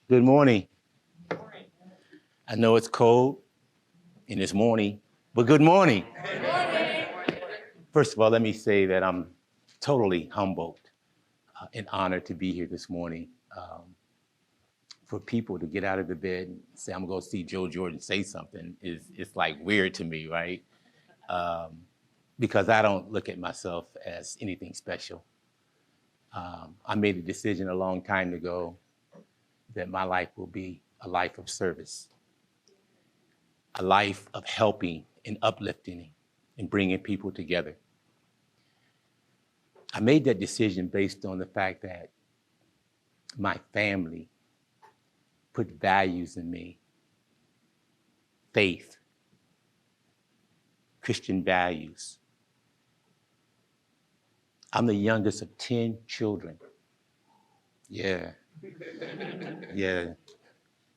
Good morning. I know it's cold and it's morning, but good morning. First of all, let me say that I'm totally humbled and honored to be here this morning. For people to get out of the bed and say, I'm going to go see Joe Jordan say something is it's like weird to me, right? Because I don't look at myself as anything special. I made a decision a long time ago that my life will be a life of service, a life of helping and uplifting and bringing people together. I made that decision based on the fact that my family put values in me, faith, Christian values. I'm the youngest of 10 children. Yeah. Yeah.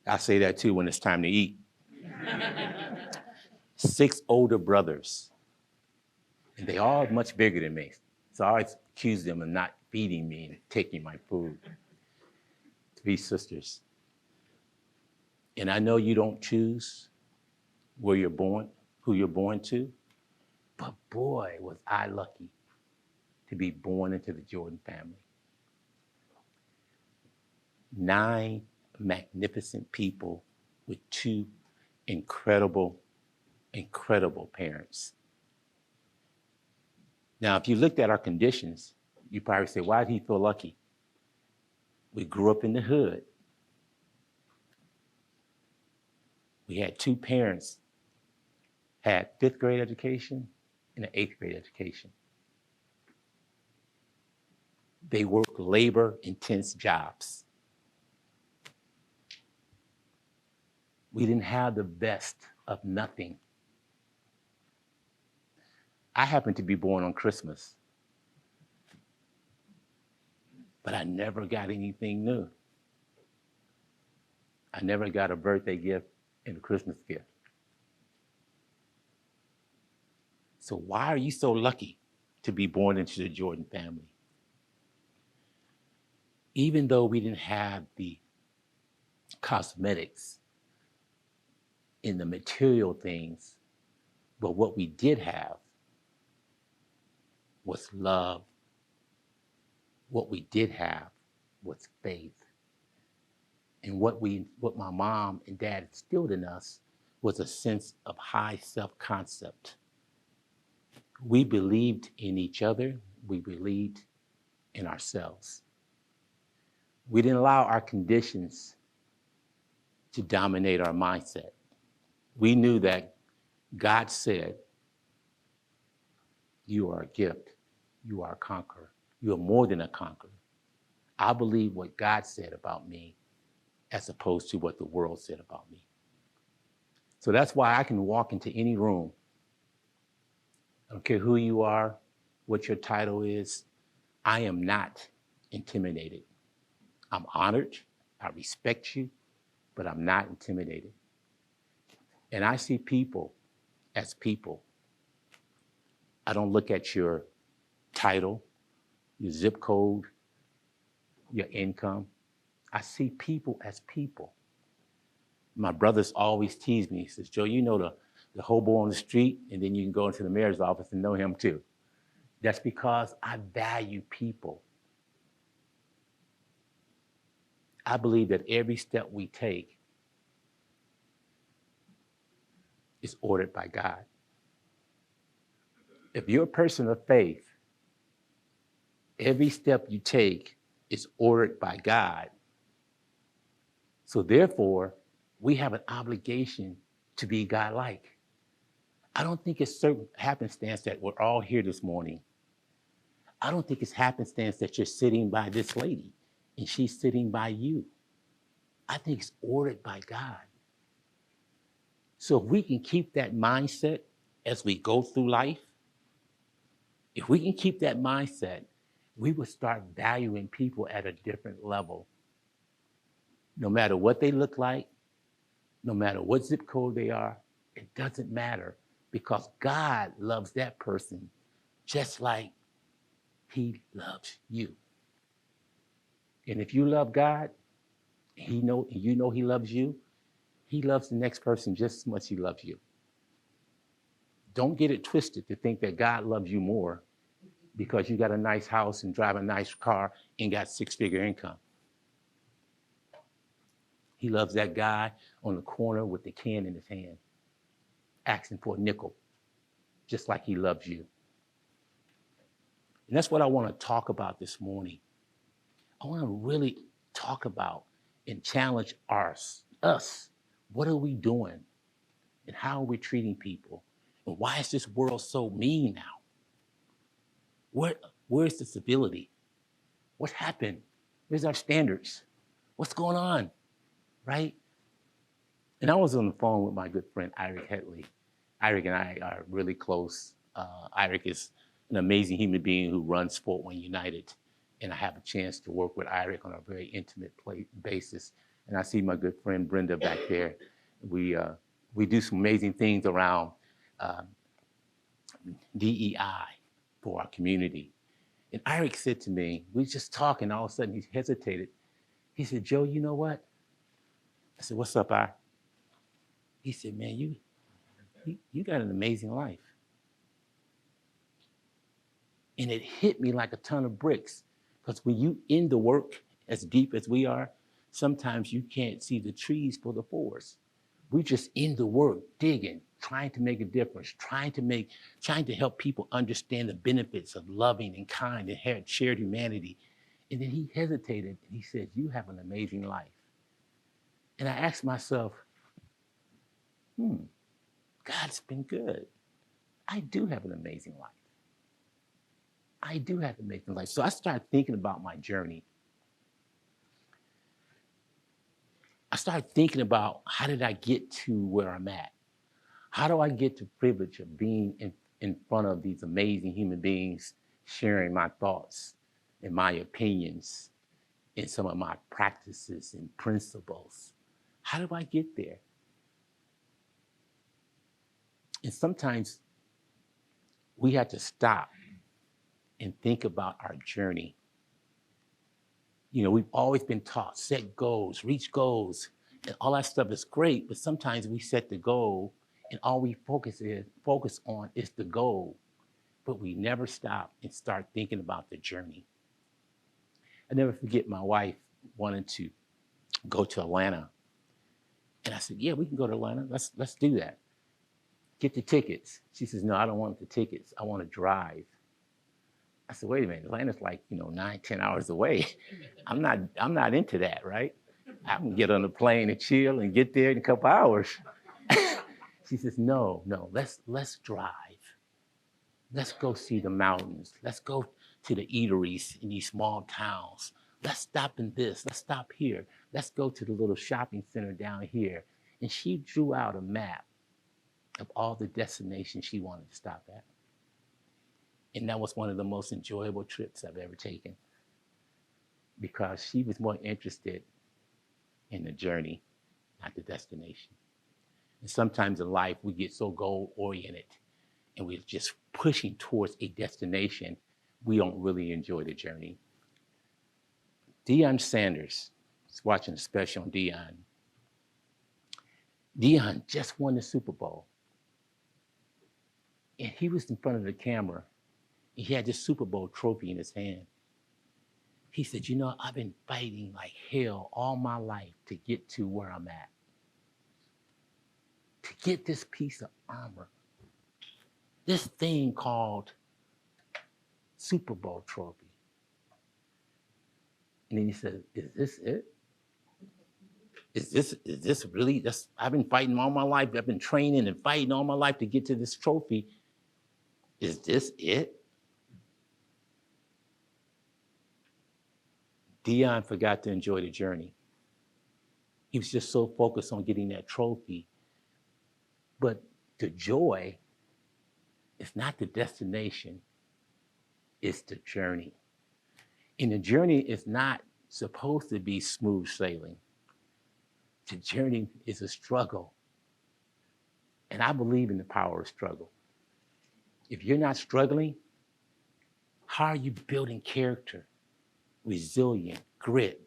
I say that too when it's time to eat. 6 older brothers, and they all much bigger than me. So I always accuse them of not feeding me and taking my food. 3 sisters. And I know you don't choose where you're born, who you're born to, but boy, was I lucky to be born into the Jordan family. 9 magnificent people with 2 incredible parents. Now, if you looked at our conditions, you probably say, why did he feel lucky? We grew up in the hood. We had 2 parents, had 5th grade education and an 8th grade education. They worked labor-intense jobs. We didn't have the best of nothing. I happened to be born on Christmas, but I never got anything new. I never got a birthday gift and a Christmas gift. So why are you so lucky to be born into the Jordan family? Even though we didn't have the cosmetics in the material things, but what we did have was love. What we did have was faith. And what my mom and dad instilled in us was a sense of high self-concept. We believed in each other. We believed in ourselves. We didn't allow our conditions to dominate our mindset. We knew that God said, you are a gift. You are a conqueror. You are more than a conqueror. I believe what God said about me as opposed to what the world said about me. So that's why I can walk into any room. I don't care who you are, what your title is. I am not intimidated. I'm honored. I respect you, but I'm not intimidated. And I see people as people. I don't look at your title, your zip code, your income. I see people as people. My brothers always tease me. He says, Joe, you know the hobo on the street, and then you can go into the mayor's office and know him too. That's because I value people. I believe that every step we take is ordered by God. If you're a person of faith, every step you take is ordered by God. So therefore, we have an obligation to be God-like. I don't think it's certain happenstance that we're all here this morning. I don't think it's happenstance that you're sitting by this lady and she's sitting by you. I think it's ordered by God. So if we can keep that mindset as we go through life, if we can keep that mindset, we will start valuing people at a different level. No matter what they look like, no matter what zip code they are, it doesn't matter because God loves that person just like he loves you. And if you love God You know he loves you, he loves the next person just as much as he loves you. Don't get it twisted to think that God loves you more because you got a nice house and drive a nice car and got six-figure income. He loves that guy on the corner with the can in his hand, asking for a nickel, just like he loves you. And that's what I want to talk about this morning. I want to really talk about and challenge us. What are we doing? And how are we treating people? And why is this world so mean now? Where's the civility? What happened? Where's our standards? What's going on? Right? And I was on the phone with my good friend, Eric Hetley. Eric and I are really close. Eric is an amazing human being who runs Fort Wayne United. And I have a chance to work with Eric on a very intimate basis. And I see my good friend Brenda back there. We do some amazing things around DEI for our community. And Eric said to me, we were just talking, all of a sudden he hesitated. He said, Joe, you know what? I said, what's up, Eric? He said, man, you got an amazing life. And it hit me like a ton of bricks. Because when you in the work as deep as we are, sometimes you can't see the trees for the forest. We're just in the work, digging, trying to make a difference, trying to help people understand the benefits of loving and kind and shared humanity. And then he hesitated and he said, you have an amazing life. And I asked myself, God's been good. I do have an amazing life. I do have an amazing life. So I started thinking about my journey. I started thinking about how did I get to where I'm at? How do I get the privilege of being in front of these amazing human beings, sharing my thoughts and my opinions and some of my practices and principles? How do I get there? And sometimes we have to stop and think about our journey. You know, we've always been taught, set goals, reach goals, and all that stuff is great, but sometimes we set the goal and all we focus on is the goal, but we never stop and start thinking about the journey. I never forget my wife wanted to go to Atlanta. And I said, yeah, we can go to Atlanta. Let's do that. Get the tickets. She says, no, I don't want the tickets. I want to drive. I said, wait a minute, Atlanta's like, 9-10 hours away. I'm not into that, right? I can get on a plane and chill and get there in a couple hours. She says, no, let's drive. Let's go see the mountains. Let's go to the eateries in these small towns. Let's stop in this, let's stop here. Let's go to the little shopping center down here. And she drew out a map of all the destinations she wanted to stop at. And that was one of the most enjoyable trips I've ever taken because she was more interested in the journey, not the destination. And sometimes in life, we get so goal-oriented and we're just pushing towards a destination, we don't really enjoy the journey. Deion Sanders, I was watching a special on Deion. Deion just won the Super Bowl. And he was in front of the camera. He had this Super Bowl trophy in his hand. He said, I've been fighting like hell all my life to get to where I'm at. To get this piece of armor. This thing called Super Bowl trophy. And then he said, is this it? Is this really, I've been fighting all my life. I've been training and fighting all my life to get to this trophy. Is this it? Deion forgot to enjoy the journey. He was just so focused on getting that trophy. But the joy is not the destination, it's the journey. And the journey is not supposed to be smooth sailing. The journey is a struggle. And I believe in the power of struggle. If you're not struggling, how are you building character, resilient, grit?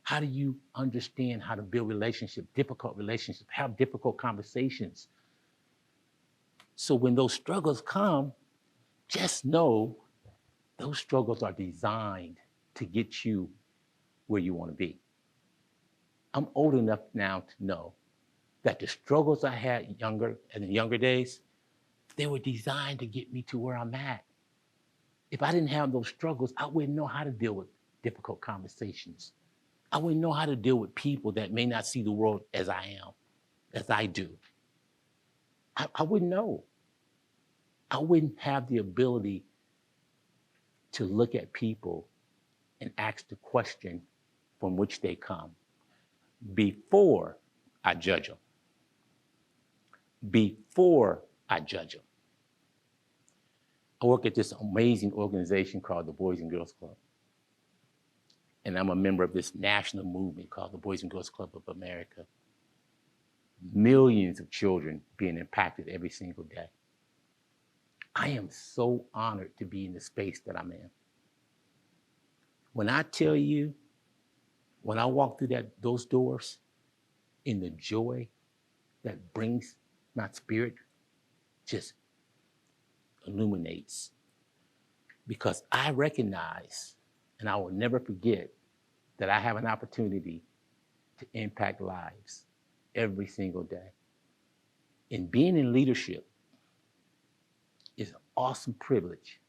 How do you understand how to build relationships, difficult relationships, have difficult conversations? So when those struggles come, just know those struggles are designed to get you where you want to be. I'm old enough now to know that the struggles I had in the younger days, they were designed to get me to where I'm at. If I didn't have those struggles, I wouldn't know how to deal with difficult conversations. I wouldn't know how to deal with people that may not see the world as I am, as I do. I wouldn't know. I wouldn't have the ability to look at people and ask the question from which they come before I judge them. Before I judge them. I work at this amazing organization called the Boys and Girls Club. And I'm a member of this national movement called the Boys and Girls Club of America. Millions of children being impacted every single day. I am so honored to be in the space that I'm in. When I tell you, when I walk through those doors, in the joy that brings my spirit just illuminates. Because I recognize, and I will never forget, that I have an opportunity to impact lives every single day. And being in leadership is an awesome privilege,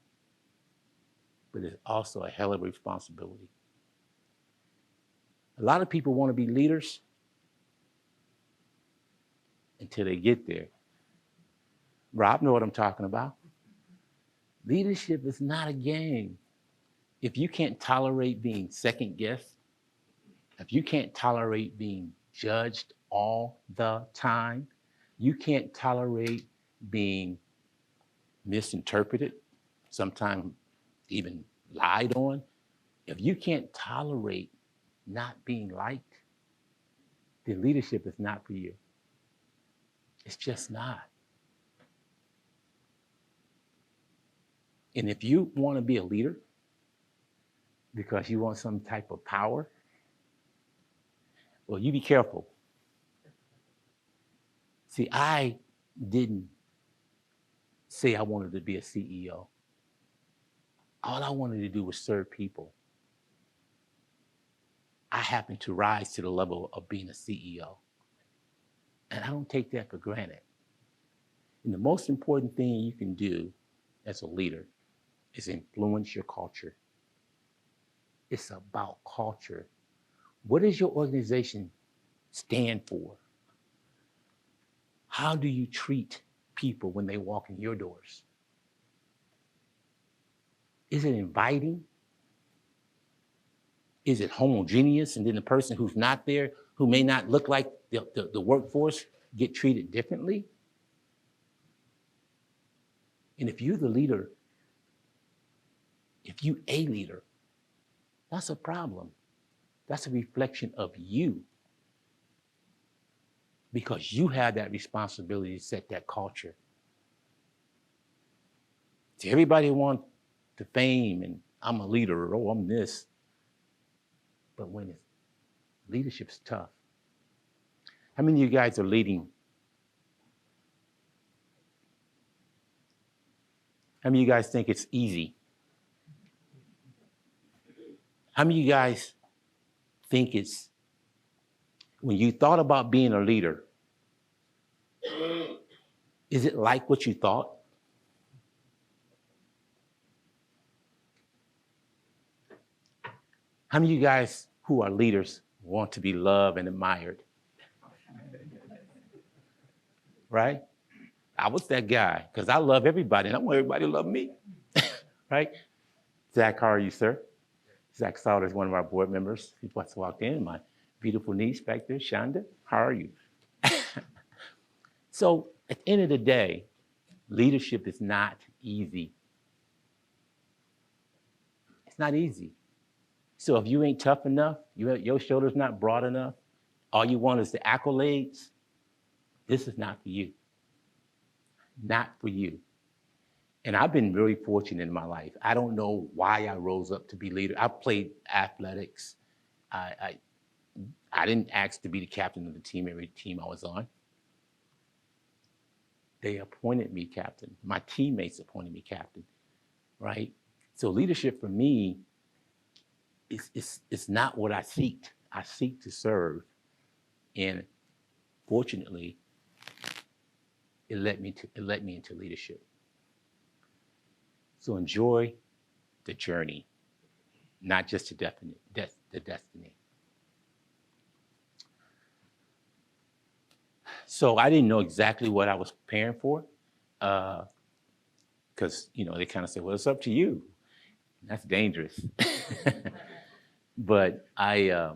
but it's also a hell of a responsibility. A lot of people want to be leaders until they get there. Rob know what I'm talking about. Leadership is not a game. If you can't tolerate being second guessed, if you can't tolerate being judged all the time, you can't tolerate being misinterpreted, sometimes even lied on, if you can't tolerate not being liked, then leadership is not for you. It's just not. And if you want to be a leader because you want some type of power, well, you be careful. See, I didn't say I wanted to be a CEO. All I wanted to do was serve people. I happened to rise to the level of being a CEO. And I don't take that for granted. And the most important thing you can do as a leader is influence your culture. It's about culture. What does your organization stand for? How do you treat people when they walk in your doors? Is it inviting? Is it homogeneous? And then the person who's not there, who may not look like the workforce, get treated differently? And if you're the leader, if you a leader, that's a problem. That's a reflection of you. Because you have that responsibility to set that culture. See, everybody wants the fame and I'm a leader, or oh, I'm this. But when leadership's tough. How many of you guys are leading? How many of you guys think it's easy? How many of you guys think it's, when you thought about being a leader, is it like what you thought? How many of you guys who are leaders want to be loved and admired? Right? I was that guy because I love everybody and I want everybody to love me. Right? Zach, how are you, sir? Zach Sauter is one of our board members. He just walked in. My beautiful niece back there, Shonda. How are you? So at the end of the day, leadership is not easy. It's not easy. So if you ain't tough enough, your shoulder's not broad enough, all you want is the accolades, this is not for you. Not for you. And I've been really fortunate in my life. I don't know why I rose up to be leader. I played athletics. I I didn't ask to be the captain of the team every team I was on. They appointed me captain. My teammates appointed me captain, right? So leadership for me is not what I seek. I seek to serve. And fortunately, it led me into leadership. So enjoy the journey, not just the destiny. So I didn't know exactly what I was preparing for, because they kind of say, "Well, it's up to you." That's dangerous. But I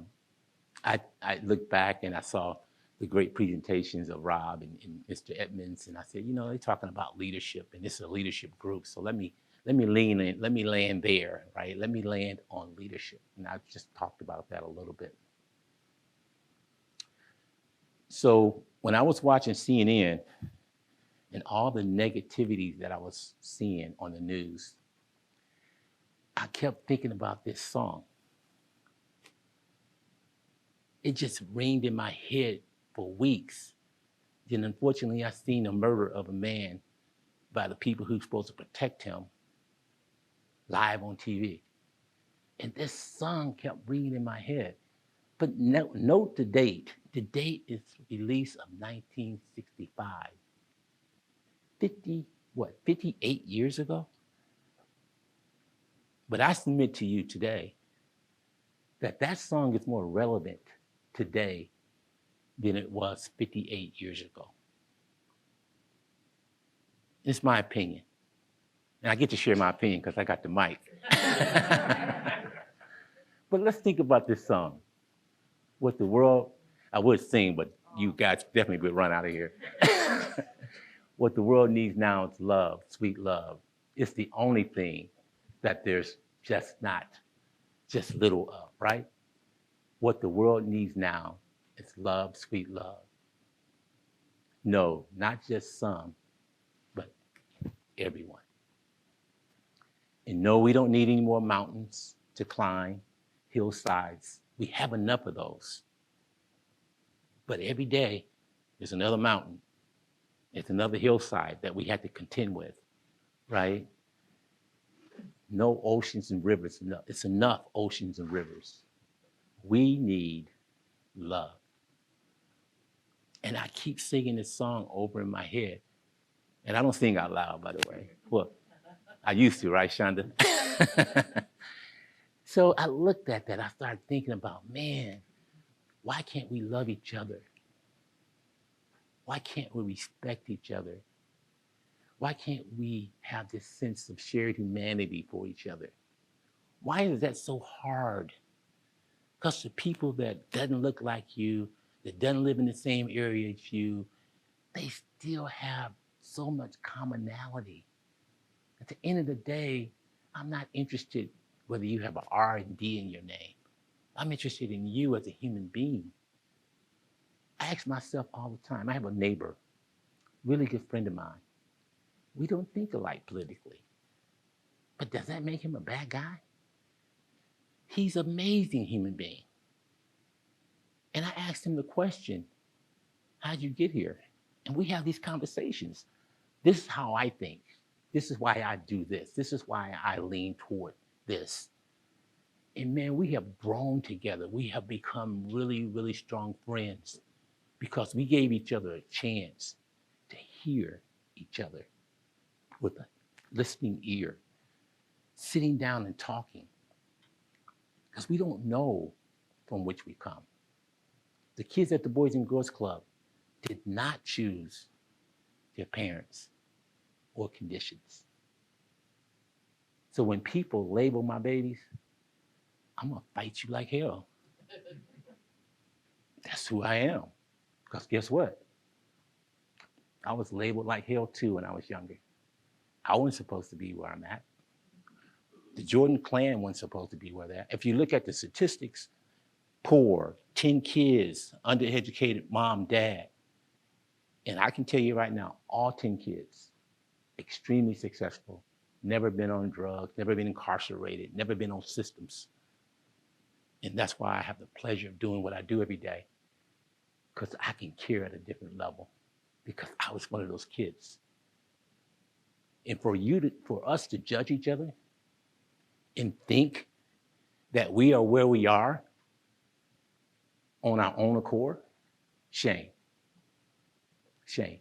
looked back and I saw the great presentations of Rob and Mr. Edmonds, and I said, they're talking about leadership, and this is a leadership group, so let me lean in, let me land there, right? Let me land on leadership, and I just talked about that a little bit. So when I was watching CNN and all the negativity that I was seeing on the news, I kept thinking about this song. It just ringed in my head for weeks. Then unfortunately, I seen the murder of a man by the people who's supposed to protect him live on TV. And this song kept ringing in my head. But note the date. The date is release of 1965. 58 years ago? But I submit to you today that song is more relevant today than it was 58 years ago. It's my opinion. And I get to share my opinion because I got the mic. But let's think about this song. What the world, I would sing, but you guys definitely would run out of here. What the world needs now is love, sweet love. It's the only thing that there's just little of, right? What the world needs now is love, sweet love. No, not just some, but everyone. And no, we don't need any more mountains to climb, hillsides. We have enough of those. But every day, there's another mountain. It's another hillside that we have to contend with, right? No oceans and rivers. It's enough oceans and rivers. We need love. And I keep singing this song over in my head. And I don't sing out loud, by the way. Well, I used to, right, Shonda? So I looked at that. I started thinking about, man, why can't we love each other? Why can't we respect each other? Why can't we have this sense of shared humanity for each other? Why is that so hard? Because the people that doesn't look like you, that doesn't live in the same area as you, they still have so much commonality. At the end of the day, I'm not interested whether you have an R and D in your name. I'm interested in you as a human being. I ask myself all the time. I have a neighbor, really good friend of mine. We don't think alike politically. But does that make him a bad guy? He's an amazing human being. And I asked him the question, how'd you get here? And we have these conversations. This is how I think. This is why I do this. This is why I lean toward this. And man, we have grown together. We have become really, really strong friends because we gave each other a chance to hear each other with a listening ear, sitting down and talking. Because we don't know from which we come. The kids at the Boys and Girls Club did not choose their parents or conditions. So when people label my babies, I'm gonna fight you like hell. That's who I am. Because guess what? I was labeled like hell too when I was younger. I wasn't supposed to be where I'm at. The Jordan clan wasn't supposed to be where they're at. If you look at the statistics, poor, 10 kids, undereducated mom, dad. And I can tell you right now, all 10 kids, extremely successful, never been on drugs, never been incarcerated, never been on systems. And that's why I have the pleasure of doing what I do every day, because I can care at a different level, because I was one of those kids. And for us to judge each other and think that we are where we are on our own accord, shame. Shame.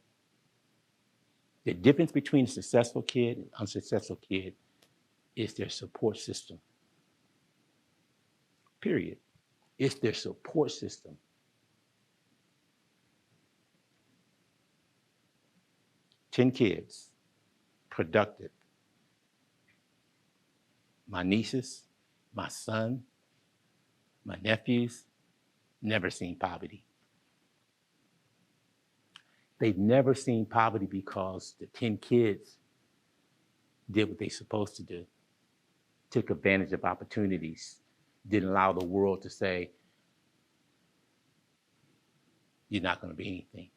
The difference between a successful kid and unsuccessful kid is their support system. Period. It's their support system. Ten kids, productive. My nieces, my son, my nephews, never seen poverty. They've never seen poverty because the 10 kids did what they're supposed to do, took advantage of opportunities, didn't allow the world to say, you're not going to be anything.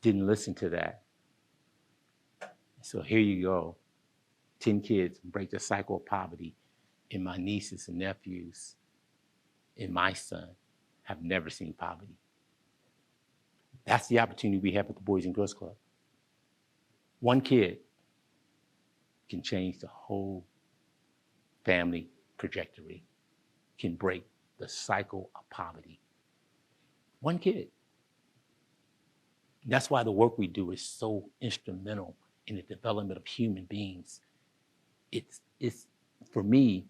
Didn't listen to that. So here you go, 10 kids break the cycle of poverty, and my nieces and nephews and my son have never seen poverty. That's the opportunity we have at the Boys and Girls Club. One kid can change the whole family trajectory, can break the cycle of poverty. One kid. That's why the work we do is so instrumental in the development of human beings. It's for me,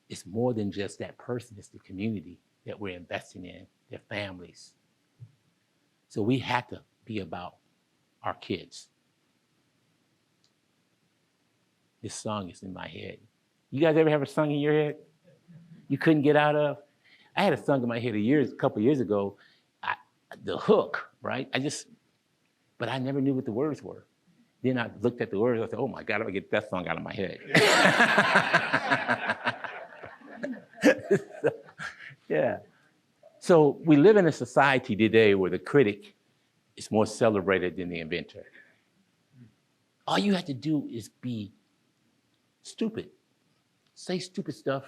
it's more than just that person, it's the community that we're investing in, their families. So we have to be about our kids. This song is in my head. You guys ever have a song in your head you couldn't get out of? I had a song in my head a couple years ago, the hook, right? But I never knew what the words were. Then I looked at the words, I said, oh my God, I gotta get that song out of my head. Yeah. So we live in a society today where the critic is more celebrated than the inventor. All you have to do is be stupid. Say stupid stuff.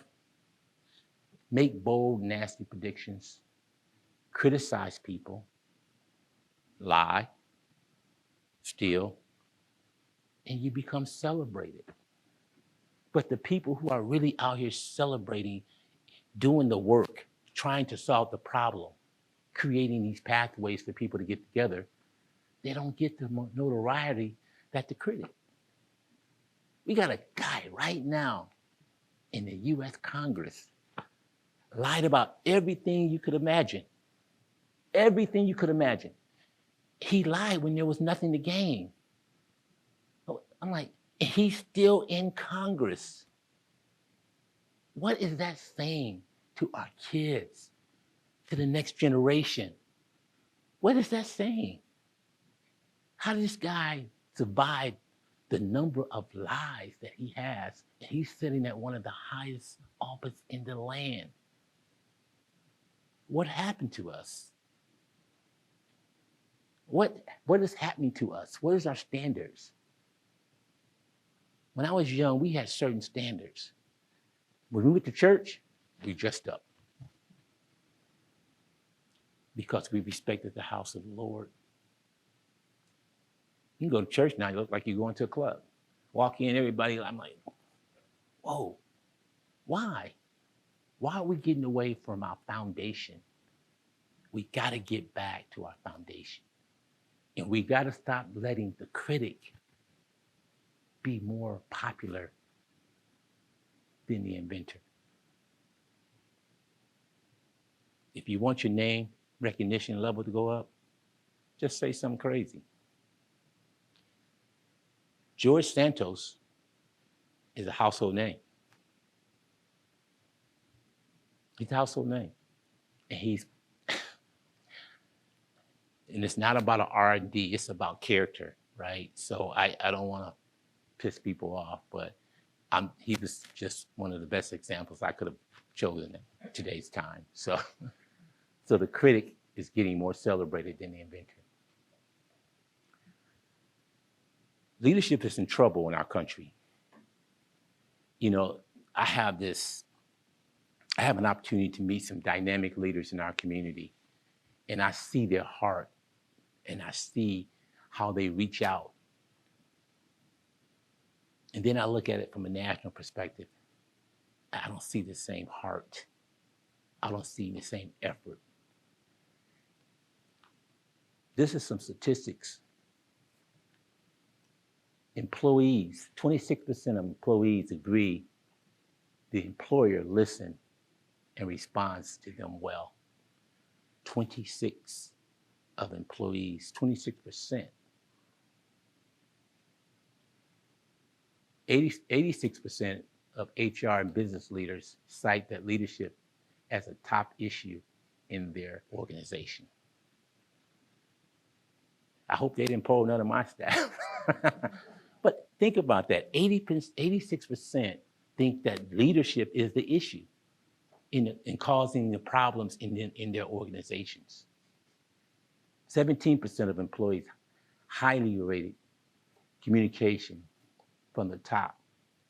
Make bold, nasty predictions. Criticize people. Lie. Steal. And you become celebrated. But the people who are really out here celebrating, doing the work, trying to solve the problem, creating these pathways for people to get together, they don't get the notoriety that the critic. We got a guy right now in the US Congress lied about everything you could imagine. Everything you could imagine. He lied when there was nothing to gain. I'm like, he's still in Congress. What is that saying to our kids, to the next generation? What is that saying? How did this guy survive the number of lies that he has? And he's sitting at one of the highest offices in the land. What happened to us? What is happening to us? What is our standards? When I was young, we had certain standards. When we went to church, we dressed up because we respected the house of the Lord. You can go to church now, you look like you're going to a club. Walk in, everybody, I'm like, whoa, why? Why are we getting away from our foundation? We gotta get back to our foundation. And we gotta stop letting the critic be more popular than the inventor. If you want your name recognition level to go up, just say something crazy. George Santos is a household name. He's a household name. And and it's not about an R&D, it's about character, right? So I don't want to piss people off, but he was just one of the best examples I could have chosen in today's time. So the critic is getting more celebrated than the inventor. Leadership is in trouble in our country. you know, I have an opportunity to meet some dynamic leaders in our community, and I see their heart, and I see how they reach out. And then I look at it from a national perspective. I don't see the same heart. I don't see the same effort. This is some statistics. Employees, 26% of employees agree the employer listens and responds to them well. 26 of employees, 26%. 86% of HR and business leaders cite that leadership as a top issue in their organization. I hope they didn't poll none of my staff. But think about that. 86% think that leadership is the issue in causing the problems in their organizations. 17% of employees highly rated communication from the top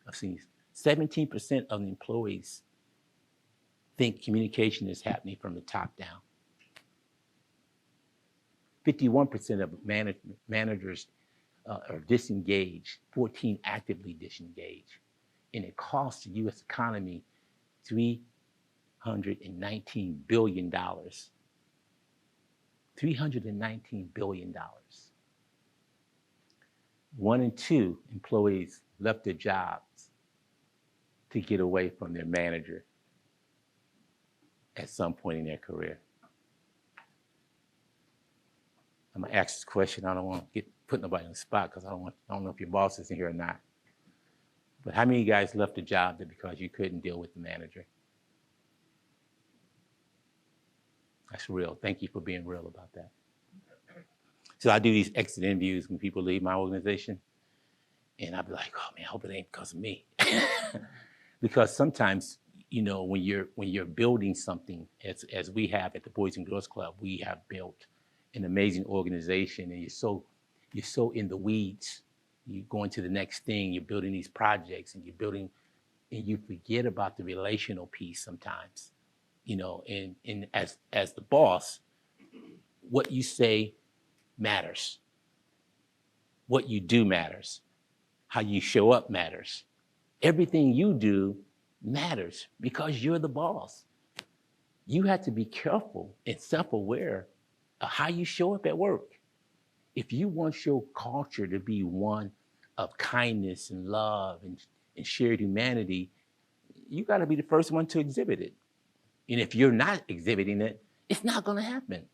of seniors. 17% of the employees think communication is happening from the top down. 51% of managers are disengaged, 14 actively disengaged. And it costs the US economy $319 billion. $319 billion. 1 in 2 employees left their jobs to get away from their manager at some point in their career. I'm gonna ask this question. I don't want to put nobody on the spot because I don't know if your boss is in here or not. But how many of you guys left the job because you couldn't deal with the manager? That's real. Thank you for being real about that. So I do these exit interviews when people leave my organization, and I'll be like, oh man, I hope it ain't because of me. Because sometimes, you know, when you're building something, as we have at the Boys and Girls Club, we have built an amazing organization, and you're so in the weeds. You're going to the next thing. You're building these projects, and and you forget about the relational piece sometimes. You know, and as the boss, what you say matters. What you do matters. How you show up matters. Everything you do matters because you're the boss. You have to be careful and self-aware of how you show up at work. If you want your culture to be one of kindness and love and shared humanity, you got to be the first one to exhibit it. And if you're not exhibiting it, it's not going to happen.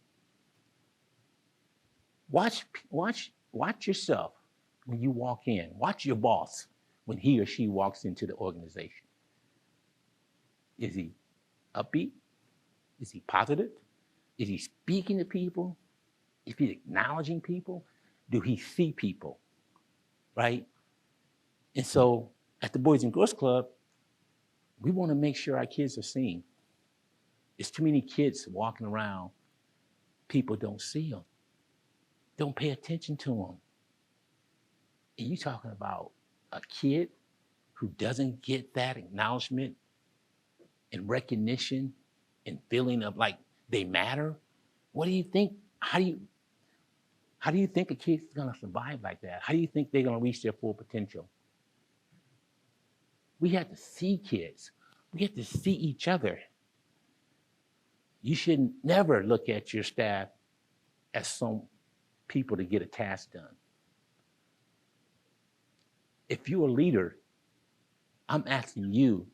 Watch yourself when you walk in. Watch your boss when he or she walks into the organization. Is he upbeat? Is he positive? Is he speaking to people? Is he acknowledging people? Do he see people? Right? And so at the Boys and Girls Club, we want to make sure our kids are seen. There's too many kids walking around. People don't see them. Don't pay attention to them. And you talking about a kid who doesn't get that acknowledgement and recognition and feeling of like they matter? What do you think? How do you think a kid's gonna survive like that? How do you think they're gonna reach their full potential? We have to see kids. We have to see each other. You should never look at your staff as some people to get a task done. If you're a leader, I'm asking you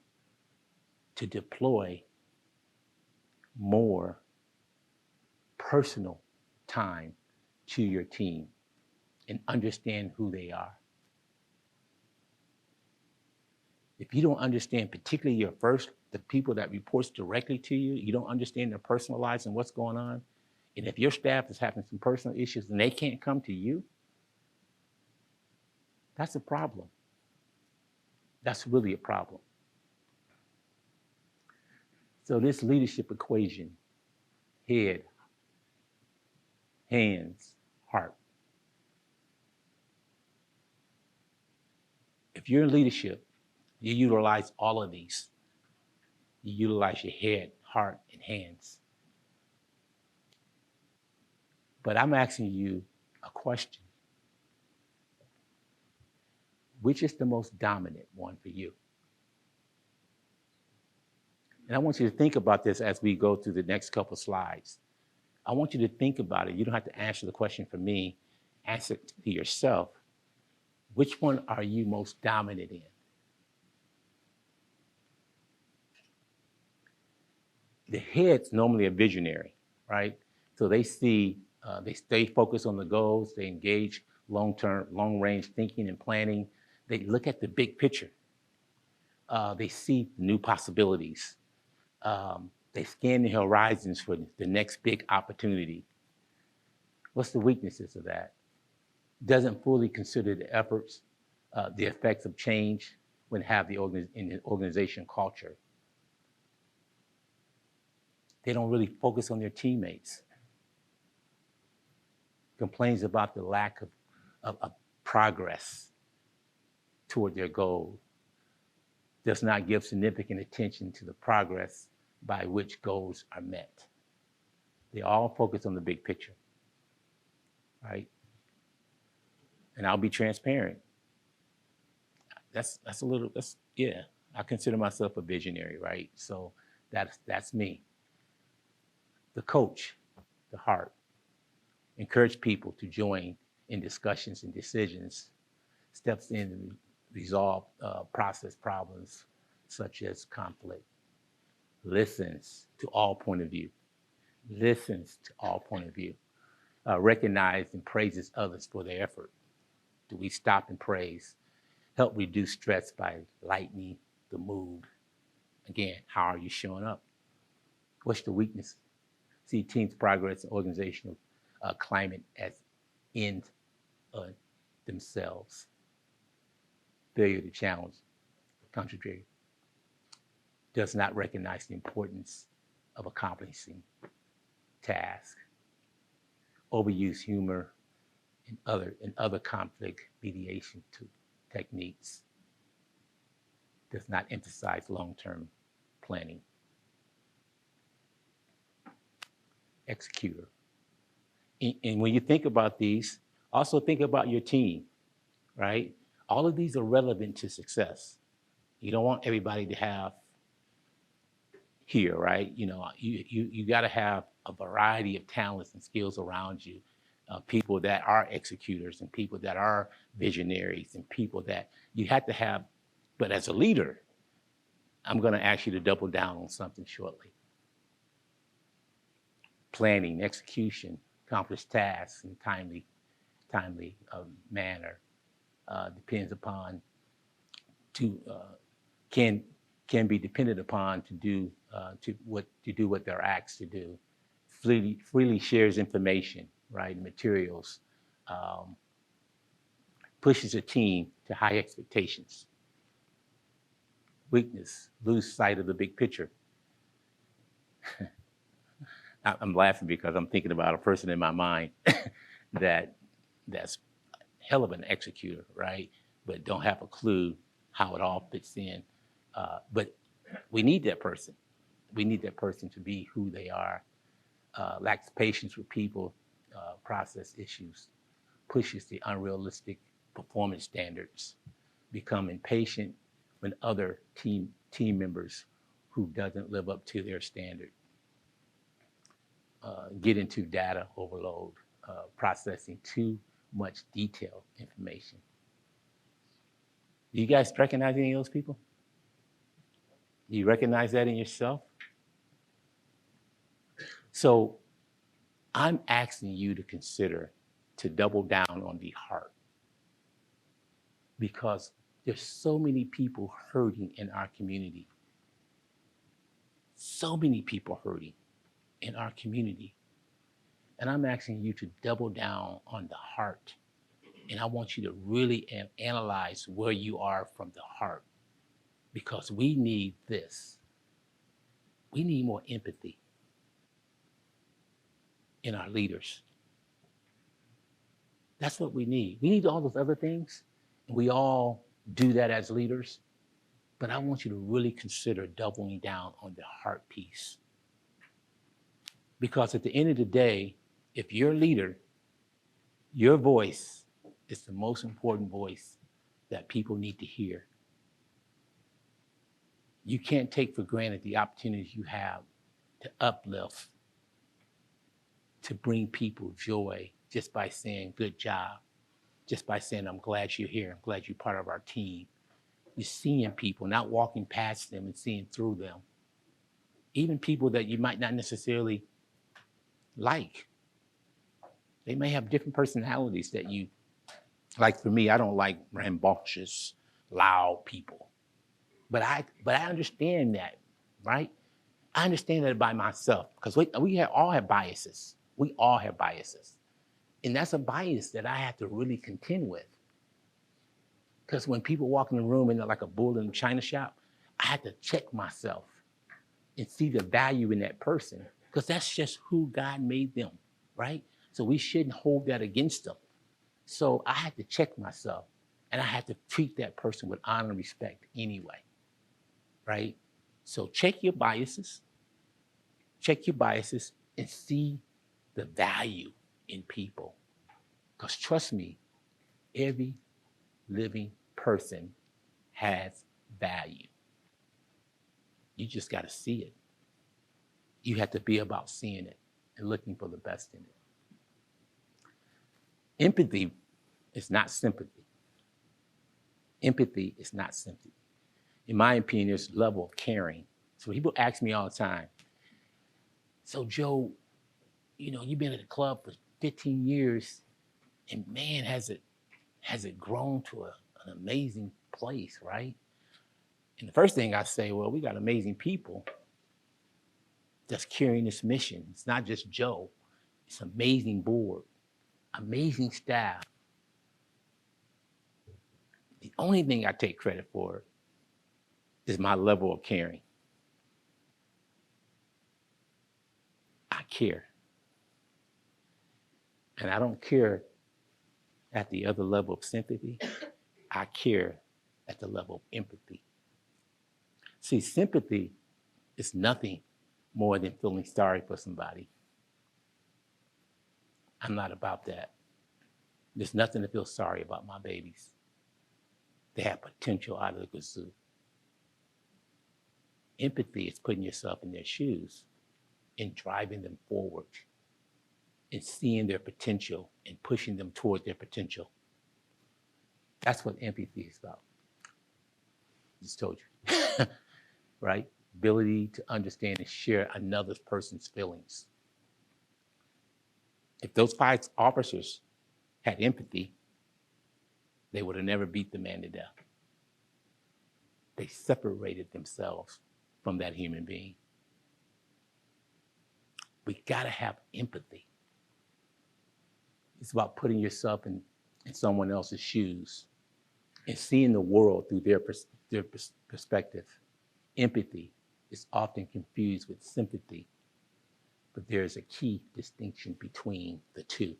to deploy more personal time to your team and understand who they are. If you don't understand, particularly the people that reports directly to you, you don't understand their personal lives and what's going on, and if your staff is having some personal issues and they can't come to you, that's a problem. That's really a problem. So this leadership equation, head, hands, heart. If you're in leadership You utilize all of these. You utilize your head, heart, and hands. But I'm asking you a question. Which is the most dominant one for you? And I want you to think about this as we go through the next couple slides. I want you to think about it. You don't have to answer the question for me. Answer it to yourself. Which one are you most dominant in? The head's normally a visionary, right? So they see, they stay focused on the goals. They engage long-term, long-range thinking and planning. They look at the big picture. They see new possibilities. They scan the horizons for the next big opportunity. What's the weaknesses of that? Doesn't fully consider the efforts, the effects of change when have in the organization culture. They don't really focus on their teammates. Complains about the lack of progress toward their goal. Does not give significant attention to the progress by which goals are met. They all focus on the big picture, right? And I'll be transparent. Yeah, I consider myself a visionary, right? So that's me. The coach, the heart, encourage people to join in discussions and decisions, steps in to resolve process problems such as conflict, listens to all point of view, recognize and praises others for their effort. Do we stop and praise? Help reduce stress by lightening the mood. Again, how are you showing up? What's the weakness? See team's progress and organizational climate as end themselves. Failure to challenge, contrary. Does not recognize the importance of accomplishing tasks. Overuse humor and other conflict mediation techniques. Does not emphasize long-term planning. Executor. And when you think about these, also think about your team, right? All of these are relevant to success. You don't want everybody to have here, right? You know, you got to have a variety of talents and skills around you. People that are executors and people that are visionaries and people that you have to have. But as a leader, I'm going to ask you to double down on something shortly. Planning, execution, accomplish tasks in timely manner. Depends upon can be depended upon to do what they're asked to do. Freely shares information, right? Materials. Pushes a team to high expectations. Weakness, lose sight of the big picture. I'm laughing because I'm thinking about a person in my mind that's hell of an executor, right? But don't have a clue how it all fits in. But we need that person. We need that person to be who they are. Lacks patience with people, process issues, pushes the unrealistic performance standards, become impatient when other team members who doesn't live up to their standard. Get into data overload, processing too much detailed information. Do you guys recognize any of those people? Do you recognize that in yourself? So I'm asking you to consider to double down on the heart, because there's so many people hurting in our community. So many people hurting in our community. And I'm asking you to double down on the heart. And I want you to really analyze where you are from the heart, because we need this. We need more empathy in our leaders. That's what we need. We need all those other things, and we all do that as leaders. But I want you to really consider doubling down on the heart piece. Because at the end of the day, if you're a leader, your voice is the most important voice that people need to hear. You can't take for granted the opportunities you have to uplift, to bring people joy just by saying good job, just by saying I'm glad you're here, I'm glad you're part of our team. You're seeing people, not walking past them and seeing through them. Even people that you might not necessarily like. They may have different personalities that you, like for me, I don't like rambunctious, loud people. But I understand that, right? I understand that by myself because we all have biases. We all have biases. And that's a bias that I have to really contend with. Because when people walk in the room and they're like a bull in a china shop, I have to check myself and see the value in that person because that's just who God made them, right? So we shouldn't hold that against them. So I had to check myself and I had to treat that person with honor and respect anyway, right? So check your biases and see the value in people. Because trust me, every living person has value. You just got to see it. You have to be about seeing it and looking for the best in it. Empathy is not sympathy. Empathy is not sympathy. In my opinion, there's a level of caring. So people ask me all the time, so Joe, you've been at the club for 15 years and man, has it grown to an amazing place, right? And the first thing I say, well, we got amazing people that's carrying this mission. It's not just Joe. It's an amazing board, amazing staff. The only thing I take credit for is my level of caring. I care. And I don't care at the other level of sympathy. I care at the level of empathy. See, sympathy is nothing more than feeling sorry for somebody. I'm not about that. There's nothing to feel sorry about my babies. They have potential out of the kazoo. Empathy is putting yourself in their shoes and driving them forward and seeing their potential and pushing them toward their potential. That's what empathy is about. Just told you, right? Ability to understand and share another person's feelings. If those 5 officers had empathy, they would have never beat the man to death. They separated themselves from that human being. We gotta have empathy. It's about putting yourself in someone else's shoes and seeing the world through their perspective. Empathy is often confused with sympathy, but there's a key distinction between the two.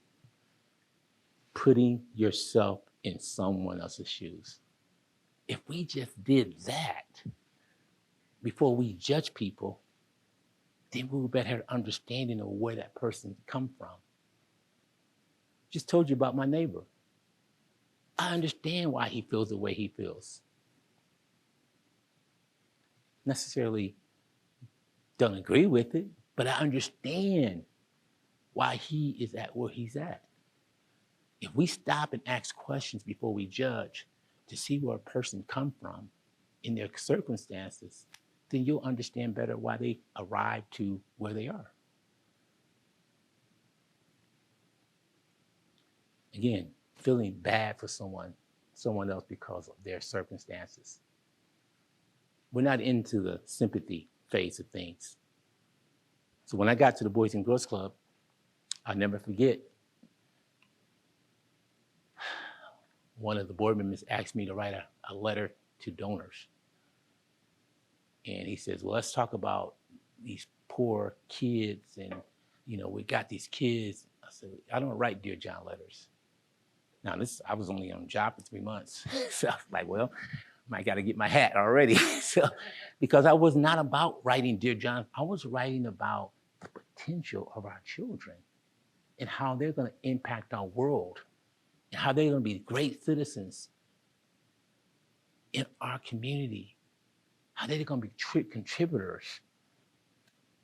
Putting yourself in someone else's shoes. If we just did that before we judge people, then we would better have an understanding of where that person come from. Just told you about my neighbor. I understand why he feels the way he feels. Necessarily don't agree with it, but I understand why he is at where he's at. If we stop and ask questions before we judge to see where a person come from in their circumstances, then you'll understand better why they arrived to where they are. Again, feeling bad for someone else because of their circumstances. We're not into the sympathy phase of things. So when I got to the Boys and Girls Club, I'll never forget, one of the board members asked me to write a letter to donors. And he says, well, let's talk about these poor kids and, we got these kids. I said, I don't write Dear John letters. Now, I was only on the job for 3 months. So I was like, well, Might got to get my hat already. So, because I was not about writing Dear John, I was writing about the potential of our children and how they're going to impact our world and how they're going to be great citizens in our community, how they're going to be contributors.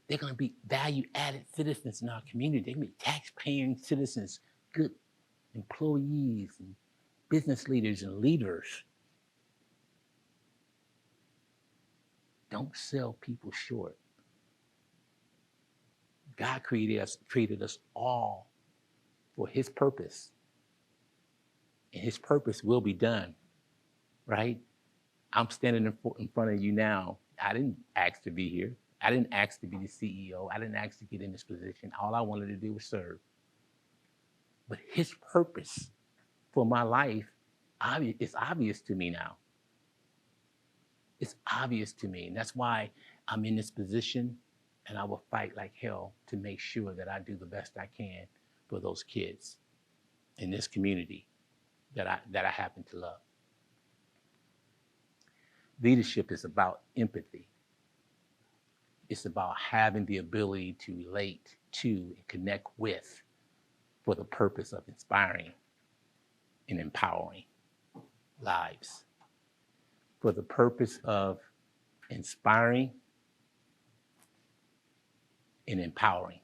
They're going to be value-added citizens in our community. They're going to be tax-paying citizens, good employees and business leaders and leaders. Don't sell people short. God created us all for his purpose. And his purpose will be done, right? I'm standing in front of you now. I didn't ask to be here. I didn't ask to be the CEO. I didn't ask to get in this position. All I wanted to do was serve. But his purpose for my life, it's obvious to me now. It's obvious to me. And that's why I'm in this position, and I will fight like hell to make sure that I do the best I can for those kids in this community that I happen to love. Leadership is about empathy. It's about having the ability to relate to and connect with for the purpose of inspiring and empowering lives. For the purpose of inspiring and empowering.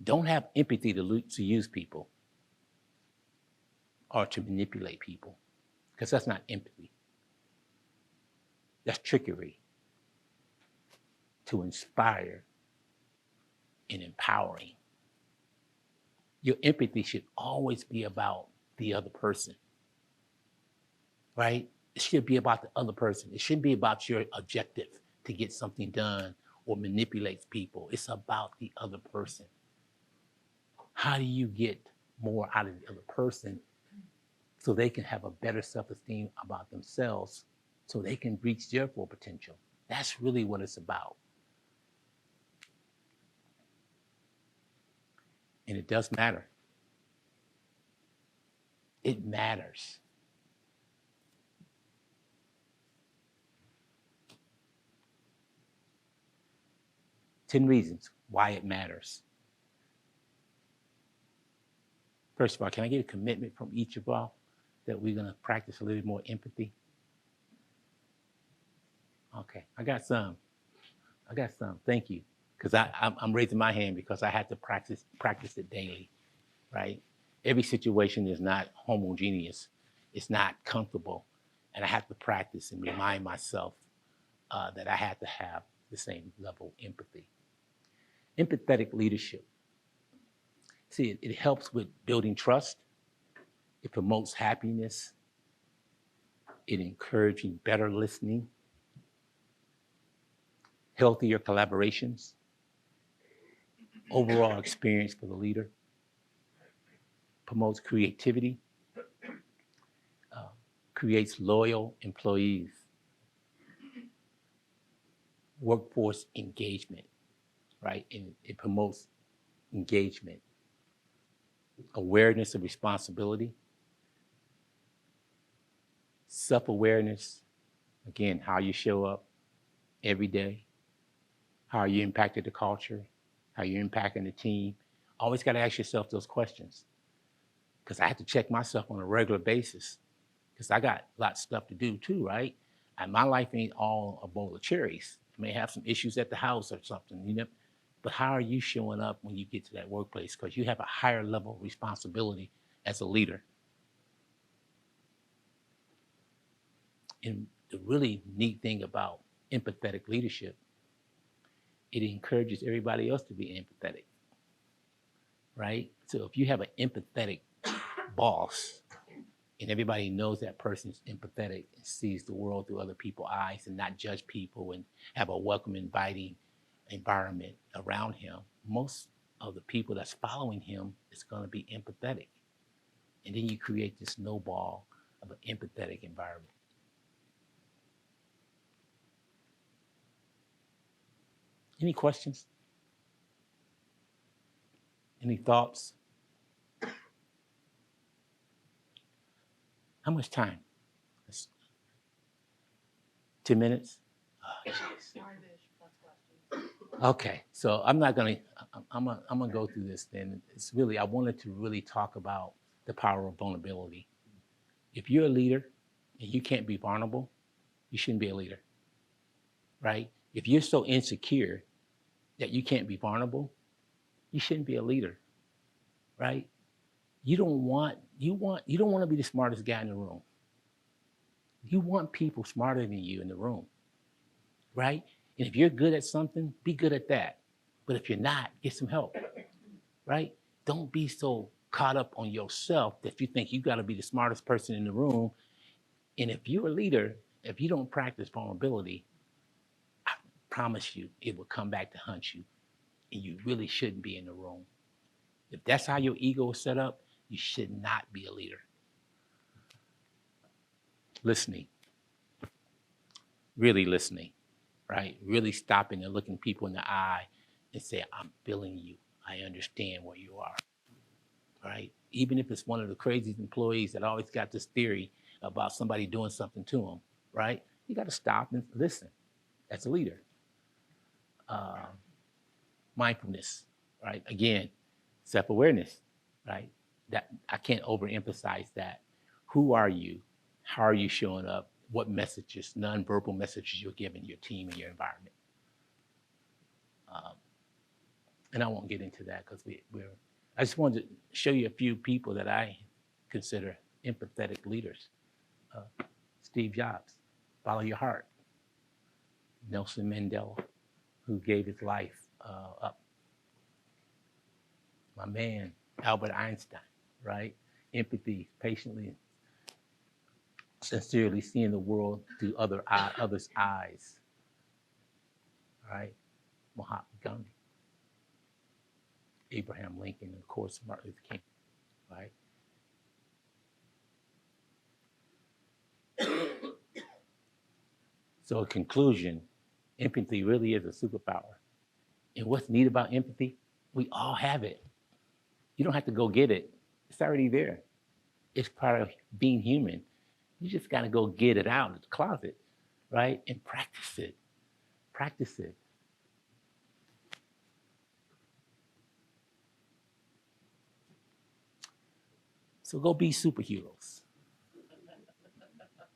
Don't have empathy to use people or to manipulate people, because that's not empathy. That's trickery. To inspire and empowering. Your empathy should always be about the other person, right? It should be about the other person. It shouldn't be about your objective to get something done or manipulate people. It's about the other person. How do you get more out of the other person so they can have a better self-esteem about themselves, so they can reach their full potential? That's really what it's about. And it does matter. It matters. Ten reasons why it matters. First of all, can I get a commitment from each of y'all that we're going to practice a little more empathy? Okay, I got some. Thank you. Because I'm raising my hand because I had to practice it daily, right? Every situation is not homogeneous. It's not comfortable. And I have to practice and remind myself that I had to have the same level of empathy. Empathetic leadership. See, it helps with building trust. It promotes happiness. It encourages better listening, healthier collaborations, overall experience for the leader, promotes creativity, creates loyal employees, workforce engagement, right? And it promotes engagement, awareness of responsibility, self-awareness, again, how you show up every day, how you impacted the culture, how you're impacting the team. Always got to ask yourself those questions, because I have to check myself on a regular basis, because I got lots of stuff to do too, right? And my life ain't all a bowl of cherries. I may have some issues at the house or something, you know, but how are you showing up when you get to that workplace? Because you have a higher level of responsibility as a leader. And the really neat thing about empathetic leadership, it encourages everybody else to be empathetic, right? So if you have an empathetic boss and everybody knows that person is empathetic and sees the world through other people's eyes and not judge people and have a welcome, inviting environment around him, most of the people that's following him is going to be empathetic. And then you create this snowball of an empathetic environment. Any questions? Any thoughts? How much time? 2 minutes? Oh, jeez. Okay, so I'm gonna go through this then. It's really, I wanted to really talk about the power of vulnerability. If you're a leader and you can't be vulnerable, you shouldn't be a leader, right? If you're so insecure that you can't be vulnerable, you shouldn't be a leader, right? You don't want to be the smartest guy in the room. You want people smarter than you in the room, right? And if you're good at something, be good at that. But if you're not, get some help, right? Don't be so caught up on yourself that you think you got to be the smartest person in the room. And if you're a leader, if you don't practice vulnerability, I promise you, it will come back to hunt you. And you really shouldn't be in the room. If that's how your ego is set up, you should not be a leader. Listening, really listening, right? Really stopping and looking people in the eye and say, I'm feeling you. I understand where you are, right? Even if it's one of the craziest employees that always got this theory about somebody doing something to them, right? You got to stop and listen as a leader. Mindfulness, right? Again, self-awareness, right? That I can't overemphasize that. Who are you? How are you showing up? What messages, nonverbal messages you're giving your team and your environment? And I won't get into that because I just wanted to show you a few people that I consider empathetic leaders. Steve Jobs, follow your heart. Nelson Mandela, who gave his life up. My man, Albert Einstein, right? Empathy, patiently, sincerely seeing the world through others' eyes, right? Mahatma Gandhi, Abraham Lincoln, and of course, Martin Luther King, right? So in conclusion, empathy really is a superpower. And what's neat about empathy, we all have it. You don't have to go get it. It's already there. It's part of being human. You just got to go get it out of the closet, right? And practice it. Practice it. So go be superheroes.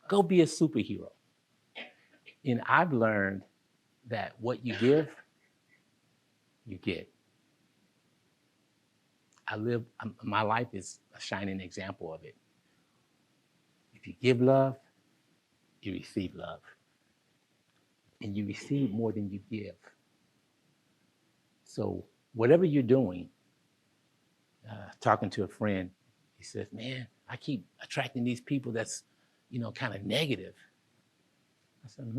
Go be a superhero. And I've learned that what you give, you get. My life is a shining example of it. If you give love, you receive love. And you receive more than you give. So whatever you're doing, talking to a friend, he says, man, I keep attracting these people that's, kind of negative. I said,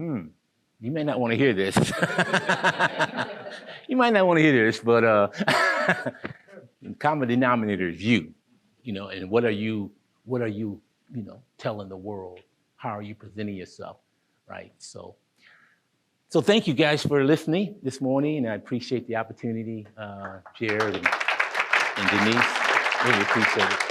you may not want to hear this. You might not want to hear this, but common denominator is you, and what are you, telling the world? How are you presenting yourself, right? So thank you guys for listening this morning, and I appreciate the opportunity, Jared and Denise. Really appreciate it.